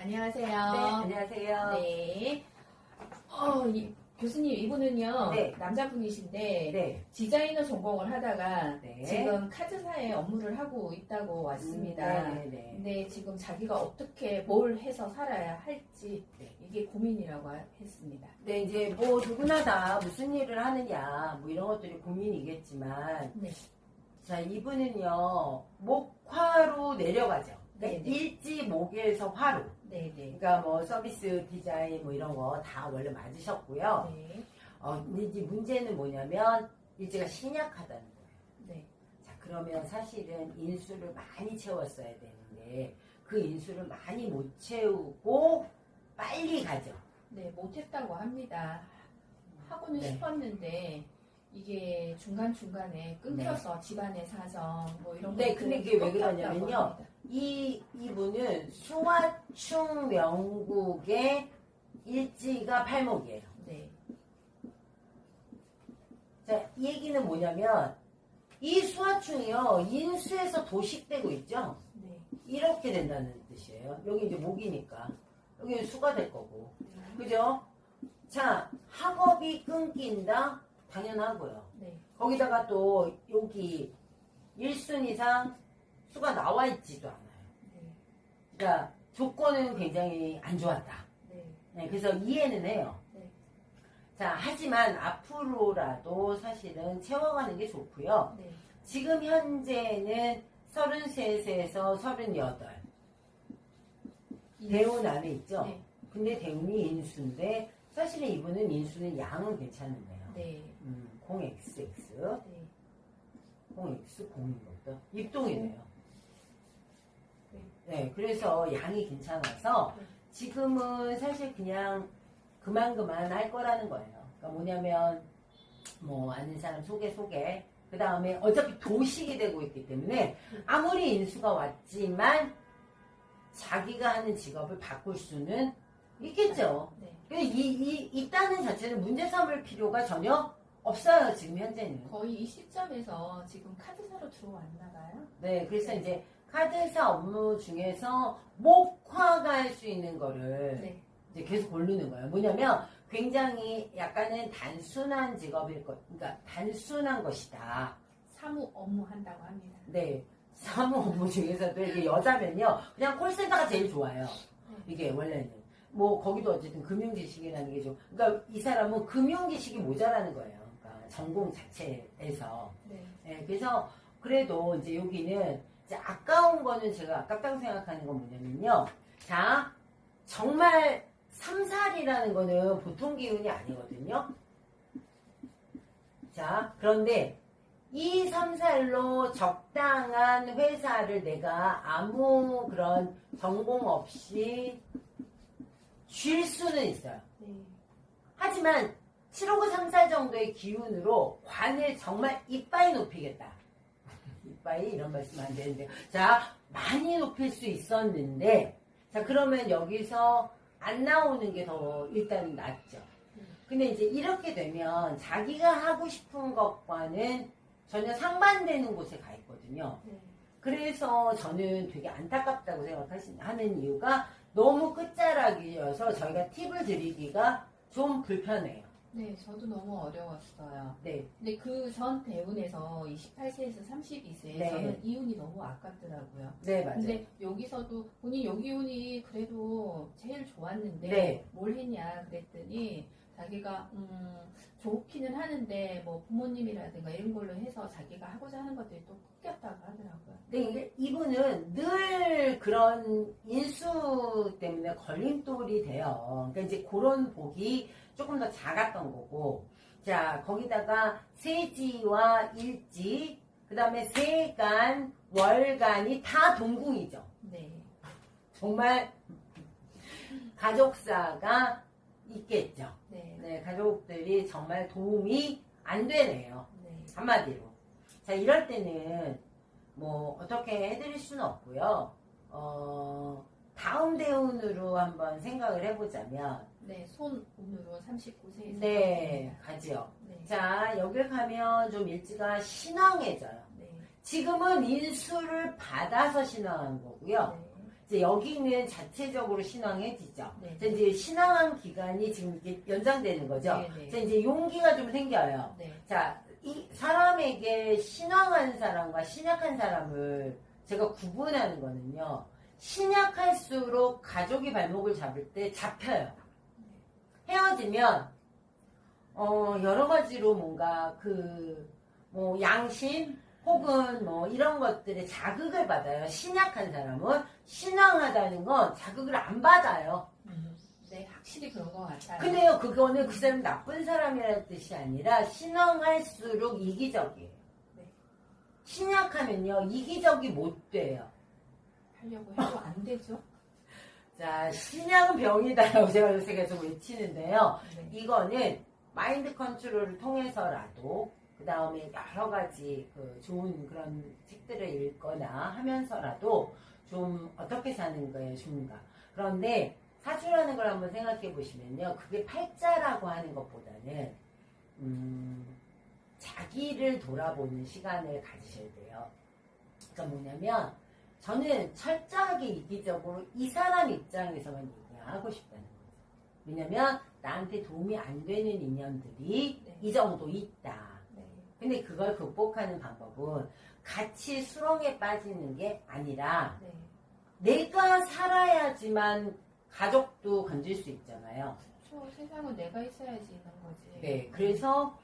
안녕하세요. 네, 안녕하세요. 네. 교수님, 이분은요, 네. 남자분이신데, 네. 디자이너 전공을 하다가, 네. 지금 카드사에 업무를 하고 있다고 왔습니다. 네. 근데 지금 자기가 어떻게 뭘 해서 살아야 할지, 이게 고민이라고 했습니다. 네, 이제 뭐 누구나 다 무슨 일을 하느냐, 뭐 이런 것들이 고민이겠지만, 네. 자, 이분은요, 목화로 내려가죠. 네, 네. 일지 목에서 화로. 네네. 그러니까 뭐 서비스 디자인 뭐 이런 거 다 원래 맞으셨고요. 네. 근데 이제 문제는 뭐냐면, 일지가 신약하다는 거예요. 네. 자, 그러면 사실은 인수를 많이 채웠어야 되는데, 그 인수를 많이 못 채우고 빨리 가죠. 네, 못했다고 합니다. 하고는 네. 싶었는데, 이게 중간중간에 끊겨서 집안의 사정, 뭐 이런 네, 것들 근데 그게 왜 꺾였다고 그러냐면요. 합니다. 이분은 수화충 명국의 일지가 팔목이에요. 네. 자, 이 얘기는 뭐냐면, 이 수화충이요, 인수에서 도식되고 있죠? 네. 이렇게 된다는 뜻이에요. 여기 이제 목이니까. 여기는 수가 될 거고. 그죠? 자, 학업이 끊긴다? 당연하고요. 네. 거기다가 또 여기 1순 이상 수가 나와 있지도 않아요. 네. 그러니까 조건은 굉장히 안 좋았다. 네. 네, 그래서 이해는 해요. 네. 자, 하지만 앞으로라도 사실은 채워가는 게 좋고요. 네. 지금 현재는 33세에서 38. 대운 안에 있죠? 네. 근데 대운이 인수인데 사실은 이분은 인수는 양은 괜찮은데요. 네. 0XX, 네. 0X, 0이것도 입동이네요. 네. 네, 그래서 양이 괜찮아서 네. 지금은 사실 그냥 그만 할 거라는 거예요. 그러니까 뭐냐면 뭐 아는 사람 소개 그 다음에 어차피 도식이 되고 있기 때문에 아무리 인수가 왔지만 자기가 하는 직업을 바꿀 수는 있겠죠. 네. 근데 있다는 자체는 문제 삼을 필요가 전혀 없어요, 지금 현재는. 거의 이 시점에서 지금 카드사로 들어왔나 봐요. 네, 그래서 네. 이제 카드사 업무 중에서 목화가 할 수 있는 거를 네. 이제 계속 고르는 거예요. 뭐냐면 굉장히 약간은 단순한 직업일 것, 그러니까 단순한 것이다. 사무 업무 한다고 합니다. 네, 사무 업무 중에서도 이게 여자면요, 그냥 콜센터가 제일 좋아요. 네. 이게 원래는 뭐 거기도 어쨌든 금융지식이라는 게 좀, 그러니까 이 사람은 금융지식이 모자라는 거예요. 그러니까 전공 자체에서. 네. 네, 그래서 그래도 이제 여기는 이제 아까운 거는 제가 아깝다고 생각하는 건 뭐냐면요. 자, 정말 3살이라는 거는 보통 기운이 아니거든요. 자, 그런데 이 3살로 적당한 회사를 내가 아무 그런 전공 없이 쉴 수는 있어요. 네. 하지만 7호구 3살 정도의 기운으로 관을 정말 이빠이 높이겠다. 이빠이 이런 말씀 안 되는데, 자, 많이 높일 수 있었는데, 자, 그러면 여기서 안 나오는 게 더 일단 낫죠. 근데 이제 이렇게 되면 자기가 하고 싶은 것과는 전혀 상반되는 곳에 가 있거든요. 네. 그래서 저는 되게 안타깝다고 생각하는 이유가 너무 끝자락이어서 저희가 팁을 드리기가 좀 불편해요. 네, 저도 너무 어려웠어요. 네. 근데 그 전 대운에서 28세에서 32세 네. 저는 이운이 너무 아깝더라고요. 네, 맞아요. 근데 여기서도 본인 여기 운이 그래도 제일 좋았는데 네. 뭘 했냐 그랬더니 자기가 좋기는 하는데 뭐 부모님이라든가 이런 걸로 해서 자기가 하고자 하는 것들이 또 꺾였다고 하더라고요. 근데 이분은 늘 그런 인수 때문에 걸림돌이 돼요. 그러니까 이제 그런 복이 조금 더 작았던 거고, 자, 거기다가 세지와 일지, 그 다음에 세간, 월간이 다 동궁이죠. 네. 정말 가족사가 있겠죠. 네. 네, 가족들이 정말 도움이 안 되네요. 네. 한마디로. 자, 이럴 때는 뭐 어떻게 해드릴 수는 없고요. 다음 대운으로 한번 생각을 해보자면, 네, 손운으로 39세에서 네, 가지요. 네. 자, 여길 가면 좀 일지가 신왕해져요. 네. 지금은 인수를 받아서 신왕한 거고요. 네. 이제 여기는 자체적으로 신앙해지죠. 네. 자, 이제 신앙한 기간이 지금 이렇게 연장되는 거죠. 네, 네. 자, 이제 용기가 좀 생겨요. 네. 자, 이 사람에게 신앙한 사람과 신약한 사람을 제가 구분하는 거는요. 신약할수록 가족이 발목을 잡을 때 잡혀요. 헤어지면 여러 가지로 뭔가 뭐 양심 혹은 뭐 이런 것들에 자극을 받아요. 신약한 사람은 신앙하다는 건 자극을 안 받아요. 네, 확실히 그런 것 같아요. 근데요, 그거는 그 사람이 나쁜 사람이라는 뜻이 아니라 신앙할수록 이기적이에요. 네. 신약하면요, 이기적이 못 돼요. 하려고 해도 안 되죠. 자, 신약은 병이다라고 제가 요새 계속 외치는데요. 네. 이거는 마인드 컨트롤을 통해서라도 그 다음에 여러 가지 좋은 그런 책들을 읽거나 하면서라도 좀 어떻게 사는 거예요, 좋은가. 그런데 사주라는 걸 한번 생각해 보시면요. 그게 팔자라고 하는 것보다는 자기를 돌아보는 시간을 가지셔야 돼요. 그러니까 뭐냐면 저는 철저하게 이기적으로 이 사람 입장에서만 얘기하고 싶다는 거죠. 왜냐면 나한테 도움이 안 되는 인연들이 네. 이 정도 있다. 네. 근데 그걸 극복하는 방법은 같이 수렁에 빠지는 게 아니라 네. 내가 살아야지만 가족도 건질 수 있잖아요. 그렇죠. 세상은 내가 있어야지 있는 거지. 네, 그래서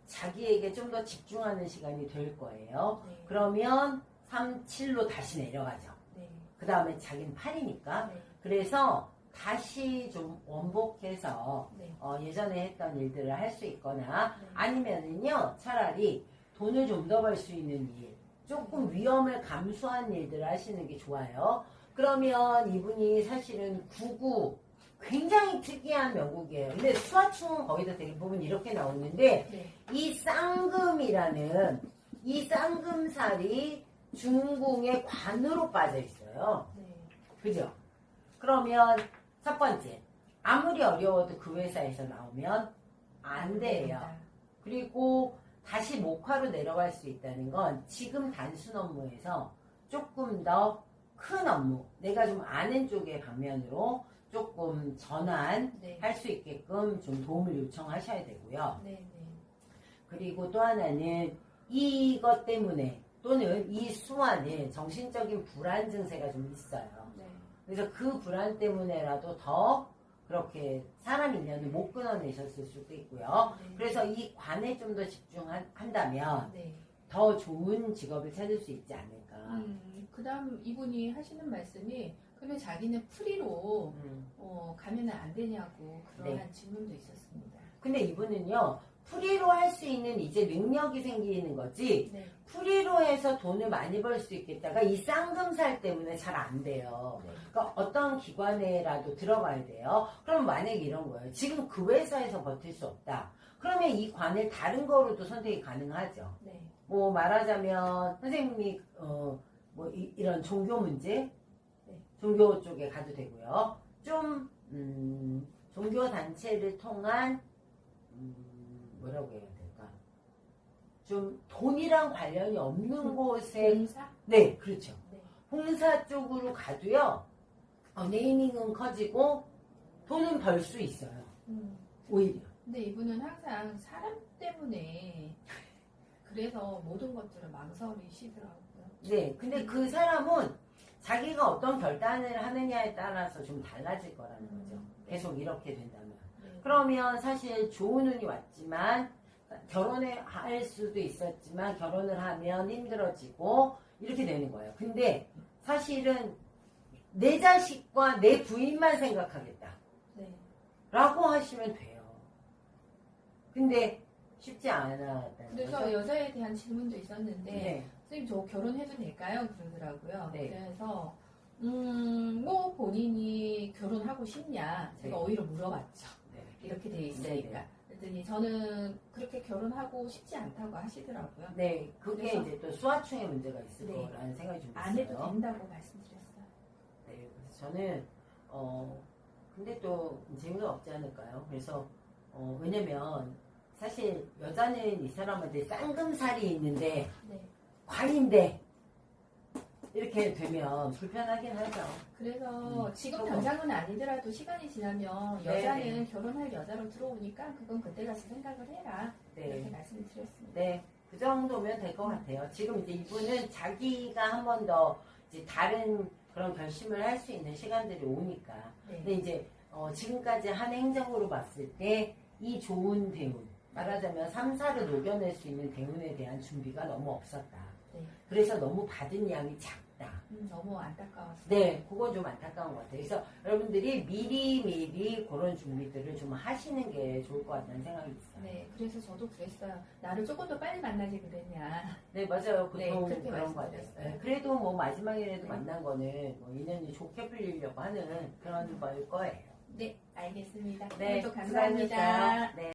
자기에게 좀 더 집중하는 시간이 될 거예요. 네. 그러면 3, 7로 다시 내려가죠. 네. 그 다음에 자기는 8이니까. 네. 그래서 다시 좀 원복해서 네. 예전에 했던 일들을 할 수 있거나 네. 아니면은요 차라리 돈을 좀 더 벌 수 있는 일, 조금 위험을 감수한 일들을 하시는 게 좋아요. 그러면 이분이 사실은 99 굉장히 특이한 명곡이에요. 근데 수화충은 거의 다 대부분 이렇게 나오는데 네. 이 쌍금이라는 이 쌍금살이 중궁의 관으로 빠져 있어요. 네. 그죠? 그러면 첫 번째, 아무리 어려워도 그 회사에서 나오면 안 돼요. 그리고 다시 목화로 내려갈 수 있다는 건 지금 단순 업무에서 조금 더 큰 업무, 내가 좀 아는 쪽의 방면으로 조금 전환할 네. 수 있게끔 좀 도움을 요청하셔야 되고요. 네. 네. 그리고 또 하나는 이것 때문에 또는 이 수완에 정신적인 불안 증세가 좀 있어요. 네. 그래서 그 불안 때문에라도 더 그렇게 사람 인연을 못 끊어내셨을 수도 있고요. 네. 그래서 이 관에 좀 더 집중한다면 네. 더 좋은 직업을 찾을 수 있지 않을까. 그 다음 이분이 하시는 말씀이 그러면 자기는 프리로 가면 안 되냐고 그러한 네. 질문도 있었습니다. 근데 이분은요, 프리로 할 수 있는 이제 능력이 생기는 거지, 네. 프리로 해서 돈을 많이 벌 수 있겠다가 이 쌍금살 때문에 잘 안 돼요. 네. 그러니까 어떤 기관에라도 들어가야 돼요. 그럼 만약에 이런 거예요. 지금 그 회사에서 버틸 수 없다. 그러면 이 관을 다른 거로도 선택이 가능하죠. 네. 뭐 말하자면 선생님이 뭐 이런 종교 문제, 네. 종교 쪽에 가도 되고요. 좀 종교 단체를 통한 뭐라고 해야 될까? 좀 돈이랑 관련이 없는 곳에 봉사? 네, 그렇죠. 네. 봉사 쪽으로 가도요. 네이밍은 커지고 돈은 벌 수 있어요. 오히려. 근데 이분은 항상 사람 때문에 그래서 모든 것들을 망설이시더라고요. 네, 근데 그 사람은 자기가 어떤 결단을 하느냐에 따라서 좀 달라질 거라는 거죠. 계속 이렇게 된다면. 네. 그러면 사실 좋은 운이 왔지만 결혼을 할 수도 있었지만 결혼을 하면 힘들어지고 이렇게 되는 거예요. 근데 사실은 내 자식과 내 부인만 생각하겠다. 네. 라고 하시면 돼요. 근데 쉽지 않았다는 그래서 거죠. 여자에 대한 질문도 있었는데 네. 선생님 저 결혼해도 될까요? 그러더라고요. 네. 그래서 뭐 본인이 결혼하고 싶냐 제가 네. 오히려 물어봤죠. 네. 이렇게 돼 있으니까. 네. 그랬더니 저는 그렇게 결혼하고 싶지 않다고 하시더라고요. 네, 그게 그래서- 이제 또 수화충의 문제가 있을 네. 거라는 생각이 좀 안 해도 있어요. 된다고 말씀드렸어요. 네, 그래서 저는 근데 또 재미가 없지 않을까요? 그래서 왜냐면 사실 여자는 이 사람한테 쌍금살이 있는데 네. 관인데 이렇게 되면 불편하긴 하죠. 그래서 지금 조금. 당장은 아니더라도 시간이 지나면 네, 여자는 결혼할 여자로 들어오니까 그건 그때 가서 생각을 해라. 이렇게 네. 말씀을 드렸습니다. 네. 그 정도면 될 것 같아요. 지금 이제 이분은 자기가 한 번 더 이제 다른 그런 결심을 할 수 있는 시간들이 오니까. 네. 근데 이제 지금까지 한 행적으로 봤을 때 이 좋은 대운, 말하자면 3사를 녹여낼 수 있는 대운에 대한 준비가 너무 없었다. 네. 그래서 너무 받은 양이 작다. 너무 안타까웠어요. 네, 그건 좀 안타까운 것 같아요. 그래서 여러분들이 미리미리 그런 준비들을 좀 하시는 게 좋을 것 같다는 생각이 있어요. 네, 그래서 저도 그랬어요. 나를 조금 더 빨리 만나지 그랬냐. 네, 맞아요. 네, 보통 그렇게 그런 것 같아요. 말씀드렸어요. 네, 그래도 뭐 마지막이라도 네. 만난 거는 뭐 인연이 좋게 풀리려고 하는 그런 거일 거예요. 네, 알겠습니다. 네, 오늘도 감사합니다. 수고하셨어요. 네.